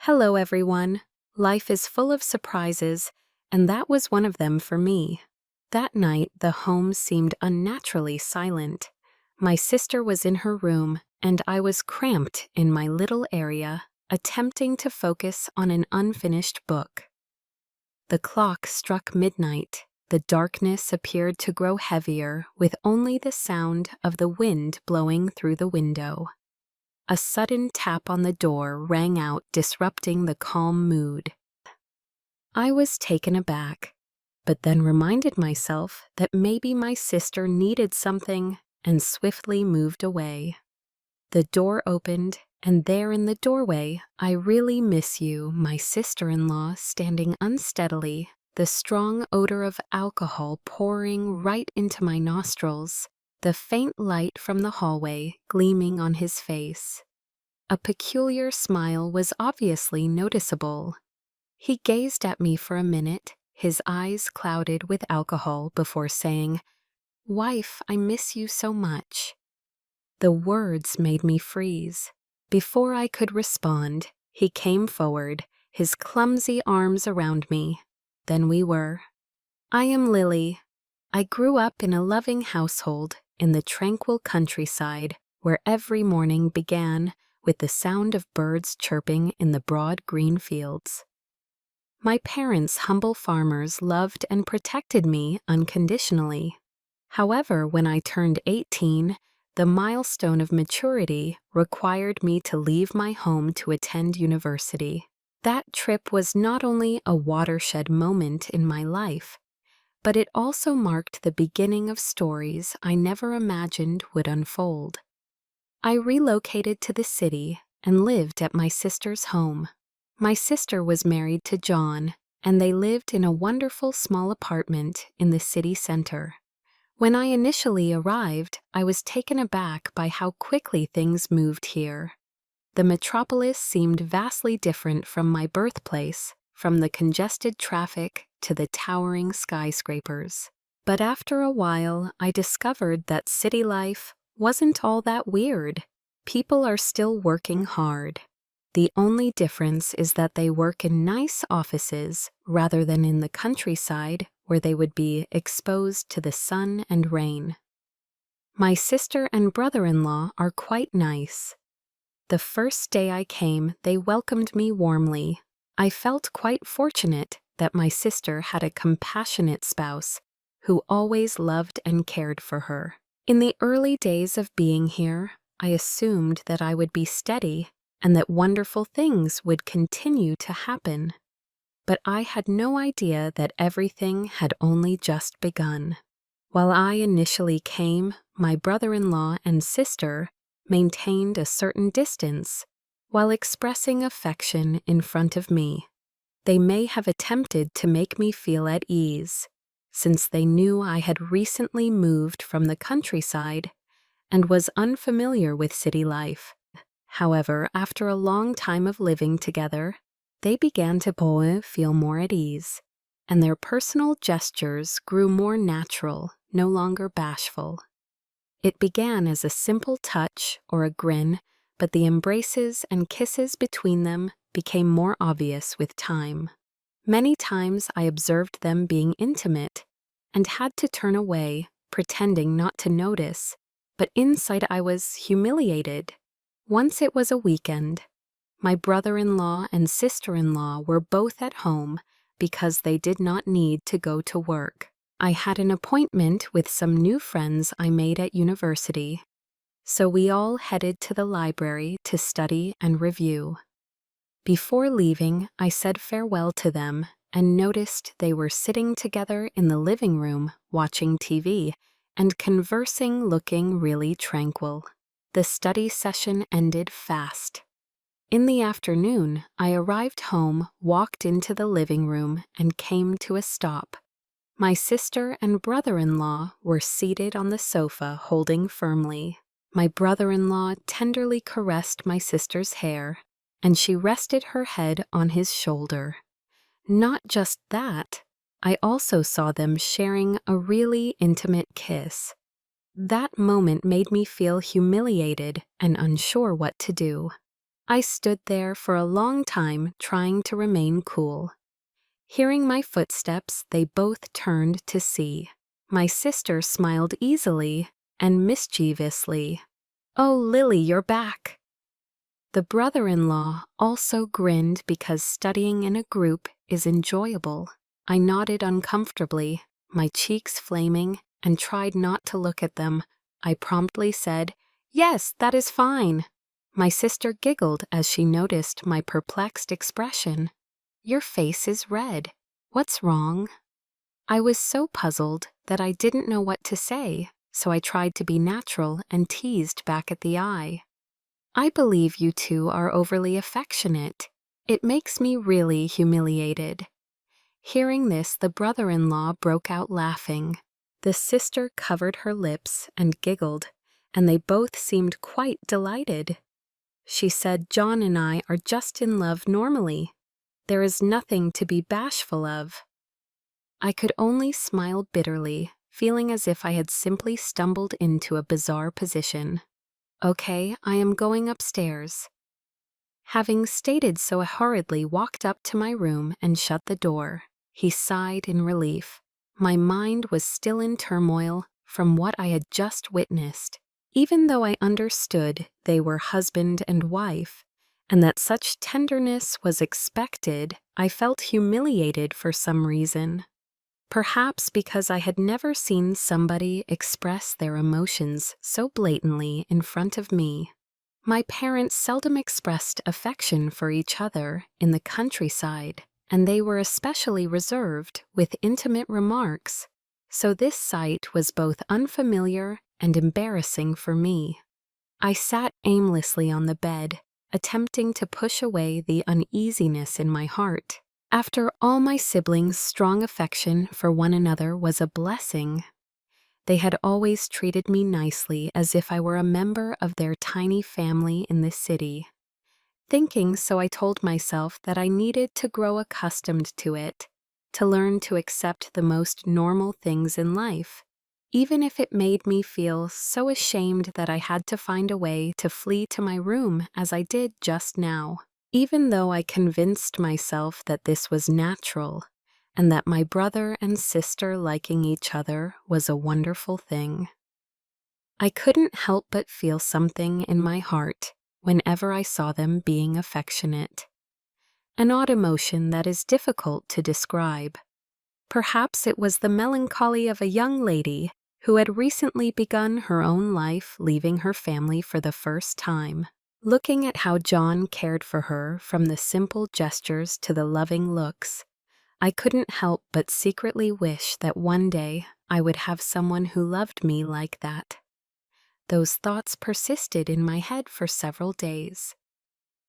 Hello, everyone. Life is full of surprises, and that was one of them for me. That night, the home seemed unnaturally silent. My sister was in her room, and I was cramped in my little area, attempting to focus on an unfinished book. The clock struck midnight. The darkness appeared to grow heavier, with only the sound of the wind blowing through the window. A sudden tap on the door rang out, disrupting the calm mood. I was taken aback, but then reminded myself that maybe my sister needed something and swiftly moved away. The door opened, and there in the doorway, I really miss you, my sister-in-law, standing unsteadily, the strong odor of alcohol pouring right into my nostrils, the faint light from the hallway gleaming on his face. A peculiar smile was obviously noticeable. He gazed at me for a minute, his eyes clouded with alcohol, before saying, "Wife, I miss you so much." The words made me freeze. Before I could respond, he came forward, his clumsy arms around me. Then we were. I am Lily. I grew up in a loving household in the tranquil countryside, where every morning began with the sound of birds chirping in the broad green fields. My parents, humble farmers, loved and protected me unconditionally. However, when I turned 18, the milestone of maturity required me to leave my home to attend university. That trip was not only a watershed moment in my life, but it also marked the beginning of stories I never imagined would unfold. I relocated to the city and lived at my sister's home. My sister was married to John, and they lived in a wonderful small apartment in the city center. When I initially arrived, I was taken aback by how quickly things moved here. The metropolis seemed vastly different from my birthplace, from the congested traffic to the towering skyscrapers. But after a while, I discovered that city life wasn't all that weird. People are still working hard. The only difference is that they work in nice offices rather than in the countryside, where they would be exposed to the sun and rain. My sister and brother-in-law are quite nice. The first day I came, they welcomed me warmly. I felt quite fortunate that my sister had a compassionate spouse who always loved and cared for her. In the early days of being here, I assumed that I would be steady and that wonderful things would continue to happen. But I had no idea that everything had only just begun. While I initially came, my brother-in-law and sister maintained a certain distance while expressing affection in front of me. They may have attempted to make me feel at ease, since they knew I had recently moved from the countryside and was unfamiliar with city life. However, after a long time of living together, they began to feel more at ease, and their personal gestures grew more natural, no longer bashful. It began as a simple touch or a grin, but the embraces and kisses between them became more obvious with time. Many times I observed them being intimate and had to turn away, pretending not to notice, but inside I was humiliated. Once it was a weekend. My brother-in-law and sister-in-law were both at home because they did not need to go to work. I had an appointment with some new friends I made at university, so we all headed to the library to study and review. Before leaving, I said farewell to them and noticed they were sitting together in the living room, watching TV, and conversing, looking really tranquil. The study session ended fast. In the afternoon, I arrived home, walked into the living room, and came to a stop. My sister and brother-in-law were seated on the sofa, holding firmly. My brother-in-law tenderly caressed my sister's hair, and she rested her head on his shoulder. Not just that, I also saw them sharing a really intimate kiss. That moment made me feel humiliated and unsure what to do. I stood there for a long time trying to remain cool. Hearing my footsteps, they both turned to see. My sister smiled easily and mischievously. "Oh, Lily, you're back." The brother-in-law also grinned because studying in a group is enjoyable. I nodded uncomfortably, my cheeks flaming, and tried not to look at them. I promptly said, "Yes, that is fine." My sister giggled as she noticed my perplexed expression. "Your face is red. What's wrong?" I was so puzzled that I didn't know what to say, so I tried to be natural and teased back at the eye. "I believe you two are overly affectionate. It makes me really humiliated." Hearing this, the brother-in-law broke out laughing. The sister covered her lips and giggled, and they both seemed quite delighted. She said, "John and I are just in love normally. There is nothing to be bashful of." I could only smile bitterly, feeling as if I had simply stumbled into a bizarre position. "Okay, I am going upstairs." Having stated so, I hurriedly walked up to my room and shut the door. He sighed in relief. My mind was still in turmoil from what I had just witnessed. Even though I understood they were husband and wife, and that such tenderness was expected, I felt humiliated for some reason. Perhaps because I had never seen somebody express their emotions so blatantly in front of me. My parents seldom expressed affection for each other in the countryside, and they were especially reserved with intimate remarks, so this sight was both unfamiliar and embarrassing for me. I sat aimlessly on the bed, attempting to push away the uneasiness in my heart. After all, my siblings' strong affection for one another was a blessing. They had always treated me nicely as if I were a member of their tiny family in the city. Thinking so, I told myself that I needed to grow accustomed to it, to learn to accept the most normal things in life, even if it made me feel so ashamed that I had to find a way to flee to my room as I did just now. Even though I convinced myself that this was natural, and that my brother and sister liking each other was a wonderful thing, I couldn't help but feel something in my heart whenever I saw them being affectionate. An odd emotion that is difficult to describe. Perhaps it was the melancholy of a young lady who had recently begun her own life, leaving her family for the first time. Looking at how John cared for her, from the simple gestures to the loving looks, I couldn't help but secretly wish that one day I would have someone who loved me like that. Those thoughts persisted in my head for several days.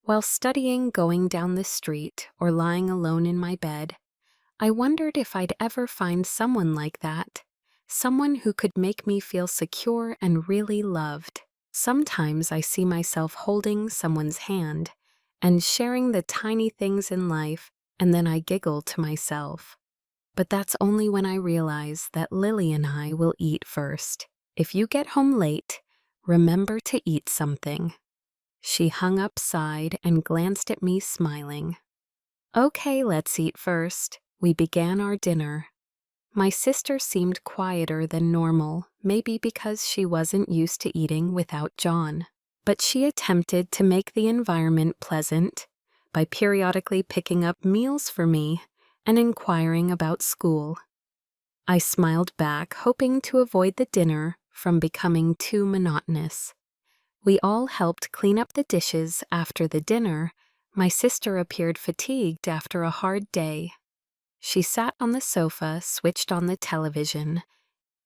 While studying, going down the street, or lying alone in my bed, I wondered if I'd ever find someone like that, someone who could make me feel secure and really loved. Sometimes I see myself holding someone's hand and sharing the tiny things in life, and then I giggle to myself. But that's only when I realize that Lily and I will eat first. If you get home late, remember to eat something. She hung up, sighed, and glanced at me, smiling. Okay, let's eat first. We began our dinner. My sister seemed quieter than normal, maybe because she wasn't used to eating without John. But she attempted to make the environment pleasant by periodically picking up meals for me and inquiring about school. I smiled back, hoping to avoid the dinner from becoming too monotonous. We all helped clean up the dishes after the dinner. My sister appeared fatigued after a hard day. She sat on the sofa, switched on the television,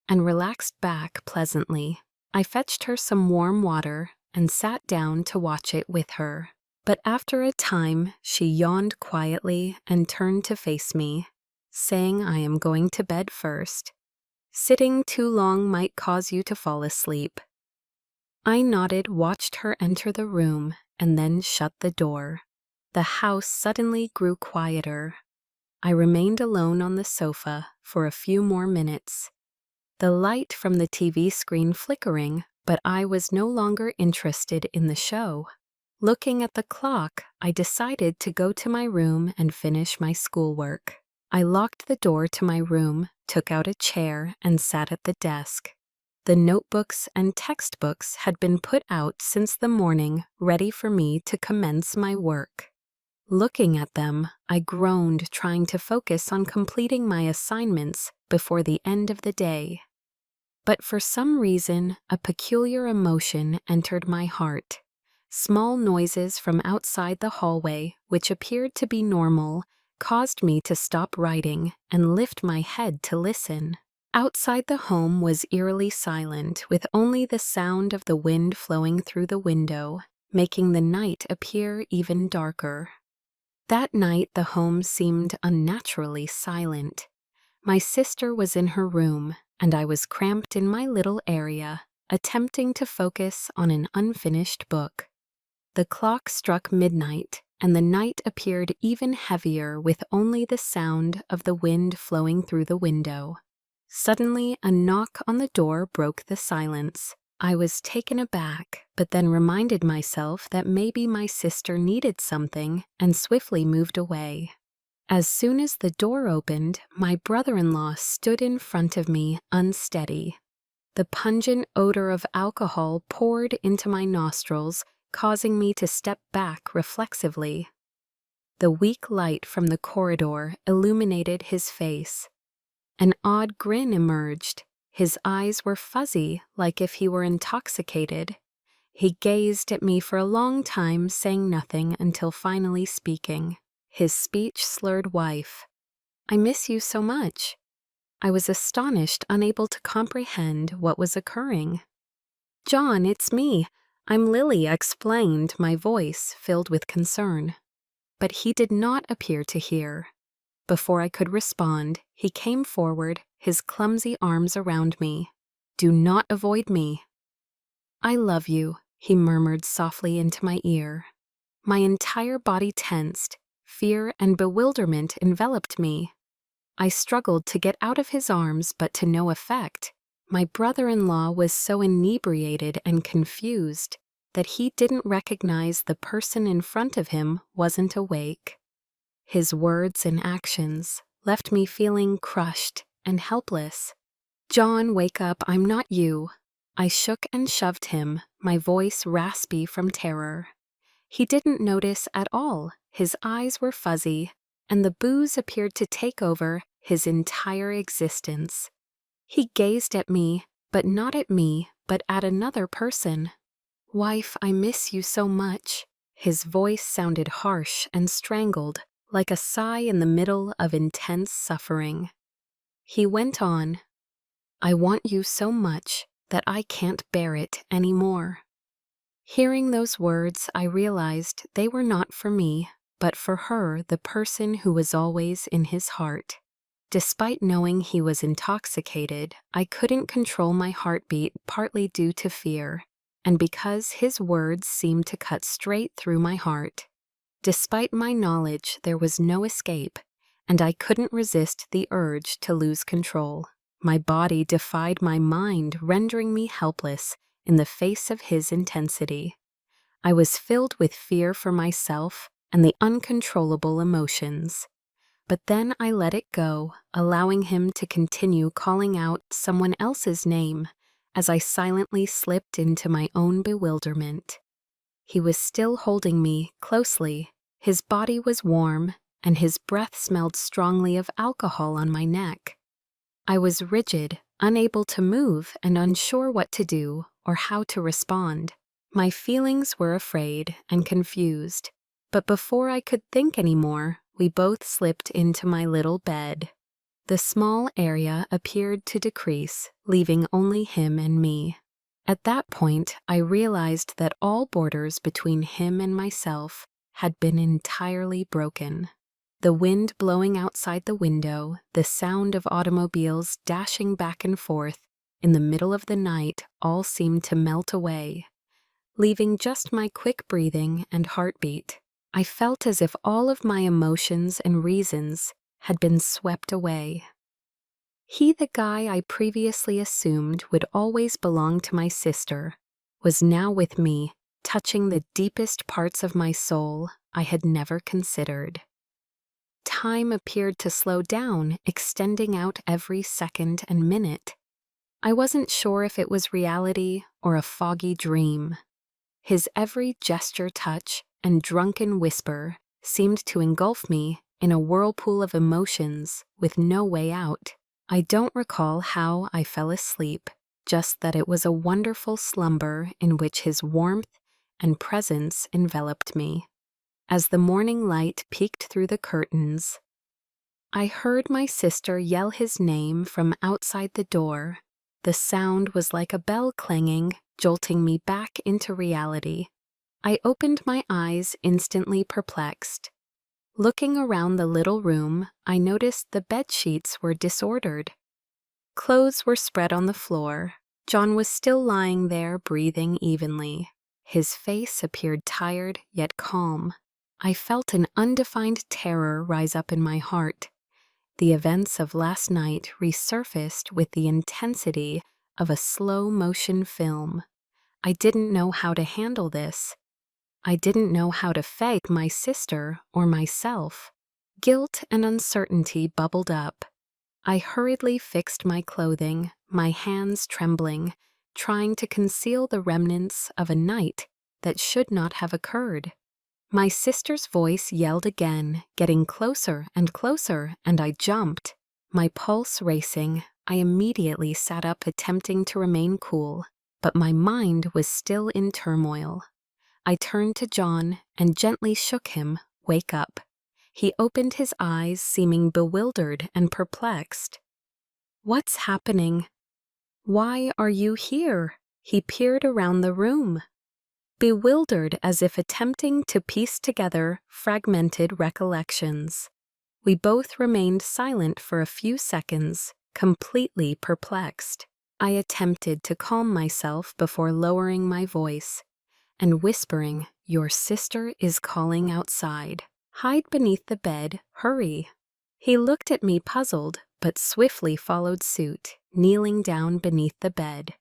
and relaxed back pleasantly. I fetched her some warm water and sat down to watch it with her. But after a time, she yawned quietly and turned to face me, saying, "I am going to bed first. Sitting too long might cause you to fall asleep." I nodded, watched her enter the room, and then shut the door. The house suddenly grew quieter. I remained alone on the sofa for a few more minutes, the light from the TV screen flickering, but I was no longer interested in the show. Looking at the clock, I decided to go to my room and finish my schoolwork. I locked the door to my room, took out a chair, and sat at the desk. The notebooks and textbooks had been put out since the morning, ready for me to commence my work. Looking at them, I groaned, trying to focus on completing my assignments before the end of the day. But for some reason, a peculiar emotion entered my heart. Small noises from outside the hallway, which appeared to be normal, caused me to stop writing and lift my head to listen. Outside the home was eerily silent, with only the sound of the wind flowing through the window, making the night appear even darker. That night the home seemed unnaturally silent. My sister was in her room, and I was cramped in my little area, attempting to focus on an unfinished book. The clock struck midnight, and the night appeared even heavier with only the sound of the wind flowing through the window. Suddenly, a knock on the door broke the silence. I was taken aback, but then reminded myself that maybe my sister needed something and swiftly moved away. As soon as the door opened, my brother-in-law stood in front of me, unsteady. The pungent odor of alcohol poured into my nostrils, causing me to step back reflexively. The weak light from the corridor illuminated his face. An odd grin emerged. His eyes were fuzzy, like if he were intoxicated. He gazed at me for a long time, saying nothing until finally speaking. His speech slurred. "Wife, I miss you so much." I was astonished, unable to comprehend what was occurring. "John, it's me. I'm Lily," I explained, my voice filled with concern. But he did not appear to hear. Before I could respond, he came forward, his clumsy arms around me. "Do not avoid me." "I love you," he murmured softly into my ear. My entire body tensed. Fear and bewilderment enveloped me. I struggled to get out of his arms, but to no effect. My brother-in-law was so inebriated and confused that he didn't recognize the person in front of him wasn't awake. His words and actions left me feeling crushed and helpless. "John, wake up, I'm not you." I shook and shoved him, my voice raspy from terror. He didn't notice at all. His eyes were fuzzy, and the booze appeared to take over his entire existence. He gazed at me, but not at me, but at another person. "Wife, I miss you so much." His voice sounded harsh and strangled, like a sigh in the middle of intense suffering. He went on, "I want you so much that I can't bear it anymore." Hearing those words, I realized they were not for me, but for her, the person who was always in his heart. Despite knowing he was intoxicated, I couldn't control my heartbeat, partly due to fear, and because his words seemed to cut straight through my heart. Despite my knowledge, there was no escape, and I couldn't resist the urge to lose control. My body defied my mind, rendering me helpless in the face of his intensity. I was filled with fear for myself and the uncontrollable emotions. But then I let it go, allowing him to continue calling out someone else's name as I silently slipped into my own bewilderment. He was still holding me closely. His body was warm, and his breath smelled strongly of alcohol on my neck. I was rigid, unable to move, and unsure what to do or how to respond. My feelings were afraid and confused, but before I could think anymore, we both slipped into my little bed. The small area appeared to decrease, leaving only him and me. At that point, I realized that all borders between him and myself had been entirely broken. The wind blowing outside the window, the sound of automobiles dashing back and forth in the middle of the night all seemed to melt away, leaving just my quick breathing and heartbeat. I felt as if all of my emotions and reasons had been swept away. He, the guy I previously assumed would always belong to my sister, was now with me, touching the deepest parts of my soul I had never considered. Time appeared to slow down, extending out every second and minute. I wasn't sure if it was reality or a foggy dream. His every gesture, touch, and drunken whisper seemed to engulf me in a whirlpool of emotions with no way out. I don't recall how I fell asleep, just that it was a wonderful slumber in which his warmth and presence enveloped me. As the morning light peeked through the curtains, I heard my sister yell his name from outside the door. The sound was like a bell clanging, jolting me back into reality. I opened my eyes, instantly perplexed. Looking around the little room, I noticed the bed sheets were disordered. Clothes were spread on the floor. John was still lying there, breathing evenly. His face appeared tired yet calm. I felt an undefined terror rise up in my heart. The events of last night resurfaced with the intensity of a slow-motion film. I didn't know how to handle this. I didn't know how to fight my sister or myself. Guilt and uncertainty bubbled up. I hurriedly fixed my clothing, my hands trembling, trying to conceal the remnants of a night that should not have occurred. My sister's voice yelled again, getting closer and closer, and I jumped. My pulse racing, I immediately sat up, attempting to remain cool, but my mind was still in turmoil. I turned to John and gently shook him, "Wake up." He opened his eyes, seeming bewildered and perplexed. "What's happening? Why are you here?" He peered around the room, bewildered, as if attempting to piece together fragmented recollections. We both remained silent for a few seconds, completely perplexed. I attempted to calm myself before lowering my voice and whispering, "Your sister is calling outside. Hide beneath the bed, hurry." He looked at me puzzled, but swiftly followed suit, kneeling down beneath the bed.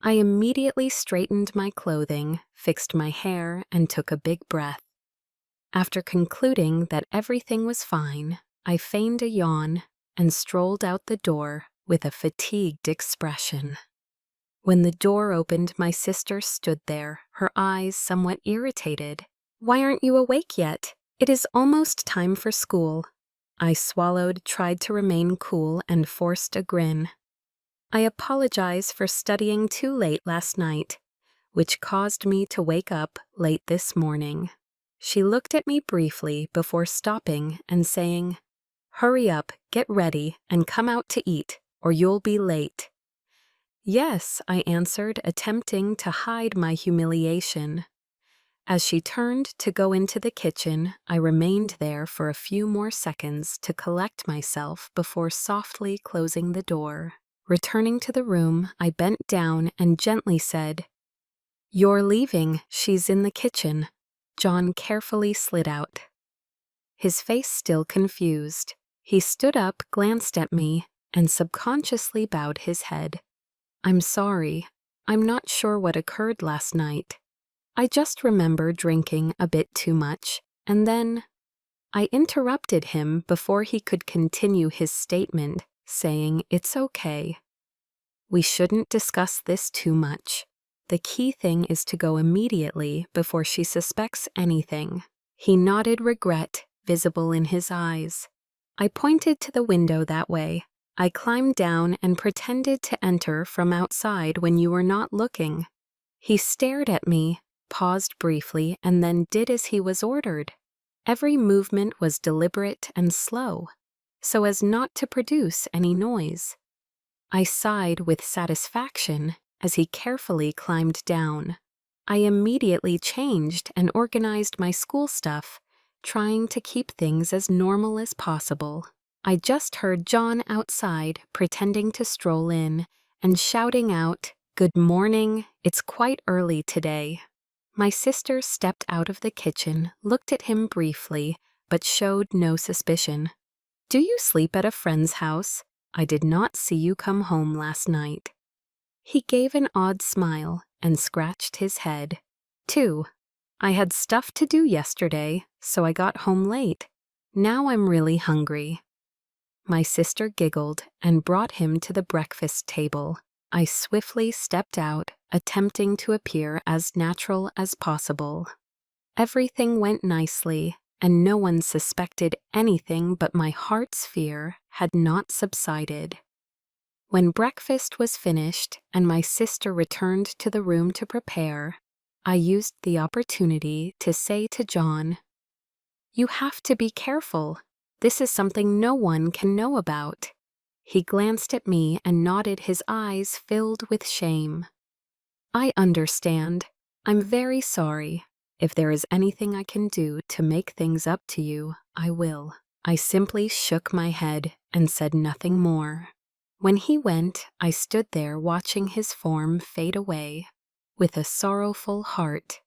I immediately straightened my clothing, fixed my hair, and took a big breath. After concluding that everything was fine, I feigned a yawn and strolled out the door with a fatigued expression. When the door opened, my sister stood there, her eyes somewhat irritated. "Why aren't you awake yet? It is almost time for school." I swallowed, tried to remain cool, and forced a grin. "I apologize for studying too late last night, which caused me to wake up late this morning." She looked at me briefly before stopping and saying, "Hurry up, get ready, and come out to eat, or you'll be late." "Yes," I answered, attempting to hide my humiliation. As she turned to go into the kitchen, I remained there for a few more seconds to collect myself before softly closing the door. Returning to the room, I bent down and gently said, "You're leaving, she's in the kitchen." John carefully slid out, his face still confused. He stood up, glanced at me, and subconsciously bowed his head. "I'm sorry. I'm not sure what occurred last night. I just remember drinking a bit too much, and then—" I interrupted him before he could continue his statement, saying, "It's okay. We shouldn't discuss this too much. The key thing is to go immediately before she suspects anything." He nodded, regret visible in his eyes. I pointed to the window that way. "I climbed down and pretended to enter from outside when you were not looking." He stared at me, paused briefly, and then did as he was ordered. Every movement was deliberate and slow, so as not to produce any noise. I sighed with satisfaction as he carefully climbed down. I immediately changed and organized my school stuff, trying to keep things as normal as possible. I just heard John outside pretending to stroll in and shouting out, "Good morning, it's quite early today." My sister stepped out of the kitchen, looked at him briefly, but showed no suspicion. "Do you sleep at a friend's house? I did not see you come home last night." He gave an odd smile and scratched his head. 2. I had stuff to do yesterday, so I got home late. Now I'm really hungry. My sister giggled and brought him to the breakfast table. I swiftly stepped out, attempting to appear as natural as possible. Everything went nicely, and no one suspected anything, but my heart's fear had not subsided. When breakfast was finished and my sister returned to the room to prepare, I used the opportunity to say to John, "You have to be careful. This is something no one can know about." He glanced at me and nodded, his eyes filled with shame. "I understand. I'm very sorry. If there is anything I can do to make things up to you, I will." I simply shook my head and said nothing more. When he went, I stood there watching his form fade away, with a sorrowful heart.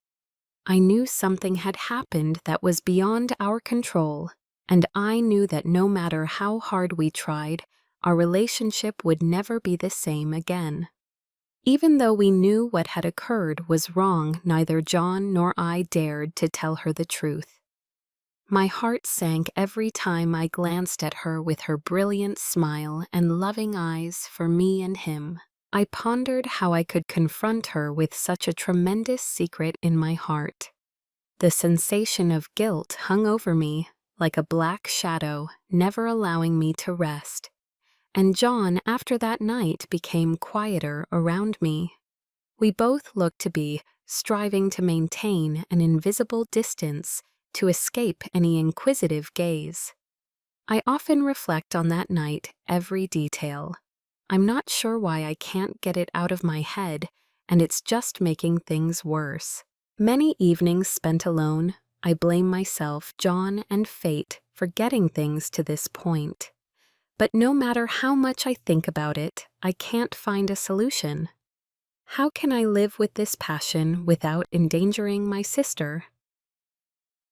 I knew something had happened that was beyond our control, and I knew that no matter how hard we tried, our relationship would never be the same again. Even though we knew what had occurred was wrong, neither John nor I dared to tell her the truth. My heart sank every time I glanced at her with her brilliant smile and loving eyes for me and him. I pondered how I could confront her with such a tremendous secret in my heart. The sensation of guilt hung over me like a black shadow, never allowing me to rest. And John, after that night, became quieter around me. We both looked to be striving to maintain an invisible distance to escape any inquisitive gaze. I often reflect on that night, every detail. I'm not sure why I can't get it out of my head, and it's just making things worse. Many evenings spent alone, I blame myself, John, and fate for getting things to this point. But no matter how much I think about it, I can't find a solution. How can I live with this passion without endangering my sister?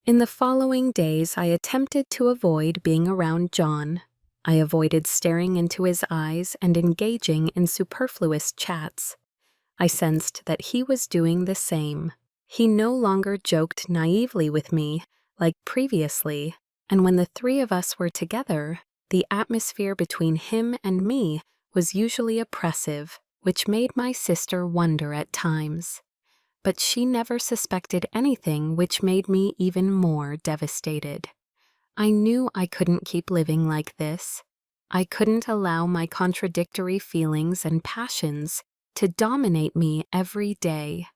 In the following days, I attempted to avoid being around John. I avoided staring into his eyes and engaging in superfluous chats. I sensed that he was doing the same. He no longer joked naively with me like previously, and when the three of us were together, the atmosphere between him and me was usually oppressive, which made my sister wonder at times. But she never suspected anything, which made me even more devastated. I knew I couldn't keep living like this. I couldn't allow my contradictory feelings and passions to dominate me every day.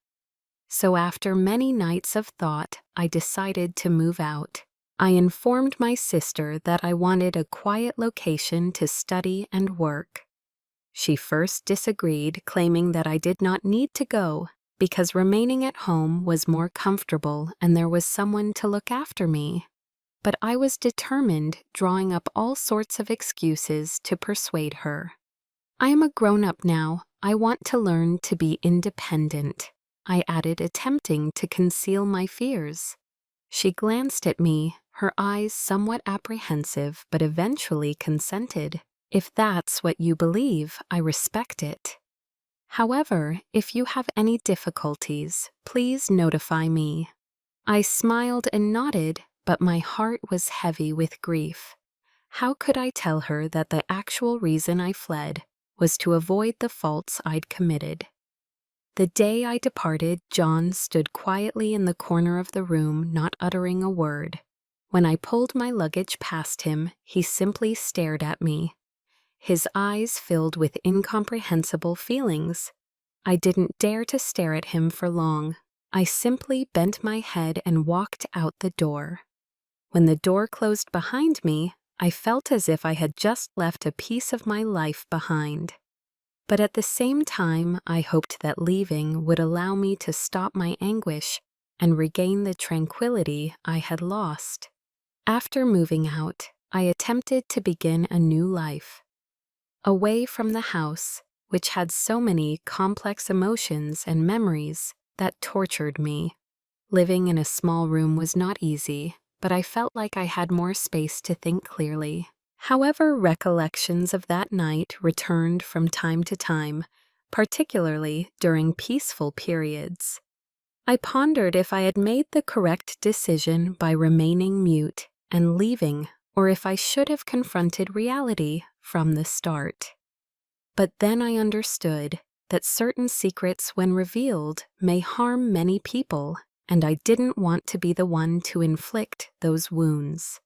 So after many nights of thought, I decided to move out. I informed my sister that I wanted a quiet location to study and work. She first disagreed, claiming that I did not need to go because remaining at home was more comfortable and there was someone to look after me. But I was determined, drawing up all sorts of excuses to persuade her. I am a grown-up now. I want to learn to be independent, I added, attempting to conceal my fears. She glanced at me, her eyes somewhat apprehensive, but eventually consented. "If that's what you believe, I respect it. However, if you have any difficulties, please notify me." I smiled and nodded, but my heart was heavy with grief. How could I tell her that the actual reason I fled was to avoid the faults I'd committed? The day I departed, John stood quietly in the corner of the room, not uttering a word. When I pulled my luggage past him, he simply stared at me. His eyes filled with incomprehensible feelings. I didn't dare to stare at him for long. I simply bent my head and walked out the door. When the door closed behind me, I felt as if I had just left a piece of my life behind. But at the same time, I hoped that leaving would allow me to stop my anguish and regain the tranquility I had lost. After moving out, I attempted to begin a new life. Away from the house, which had so many complex emotions and memories that tortured me. Living in a small room was not easy, but I felt like I had more space to think clearly. However, recollections of that night returned from time to time, particularly during peaceful periods. I pondered if I had made the correct decision by remaining mute and leaving, or if I should have confronted reality from the start. But then I understood that certain secrets, when revealed, may harm many people, and I didn't want to be the one to inflict those wounds.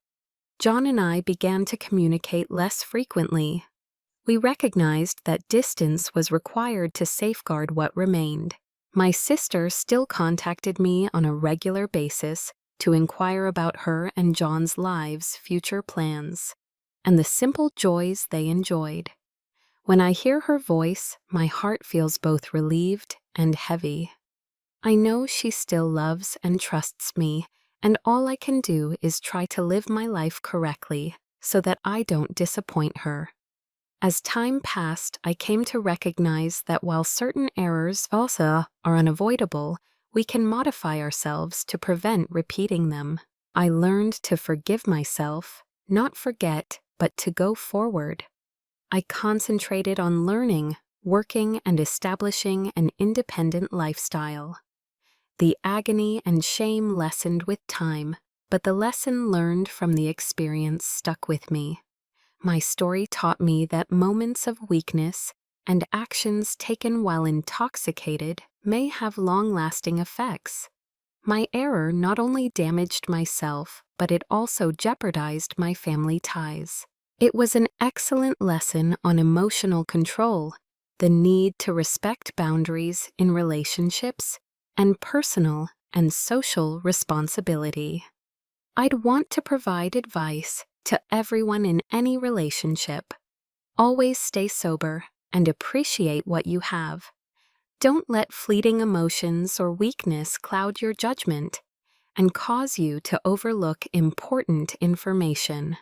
John and I began to communicate less frequently. We recognized that distance was required to safeguard what remained. My sister still contacted me on a regular basis to inquire about her and John's lives' future plans, and the simple joys they enjoyed. When I hear her voice, my heart feels both relieved and heavy. I know she still loves and trusts me, and all I can do is try to live my life correctly so that I don't disappoint her. As time passed, I came to recognize that while certain errors also are unavoidable, we can modify ourselves to prevent repeating them. I learned to forgive myself, not forget, but to go forward. I concentrated on learning, working, and establishing an independent lifestyle. The agony and shame lessened with time, but the lesson learned from the experience stuck with me. My story taught me that moments of weakness and actions taken while intoxicated may have long-lasting effects. My error not only damaged myself, but it also jeopardized my family ties. It was an excellent lesson on emotional control, the need to respect boundaries in relationships, and personal and social responsibility. I'd want to provide advice to everyone in any relationship. Always stay sober and appreciate what you have. Don't let fleeting emotions or weakness cloud your judgment and cause you to overlook important information.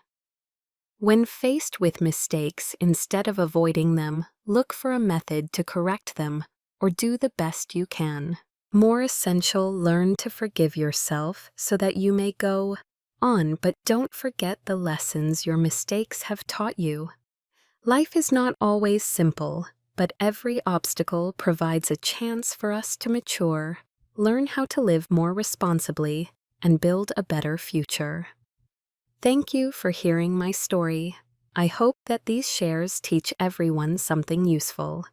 When faced with mistakes, instead of avoiding them, look for a method to correct them or do the best you can. More essential, learn to forgive yourself so that you may go on, but don't forget the lessons your mistakes have taught you. Life is not always simple, but every obstacle provides a chance for us to mature, learn how to live more responsibly, and build a better future. Thank you for hearing my story. I hope that these shares teach everyone something useful.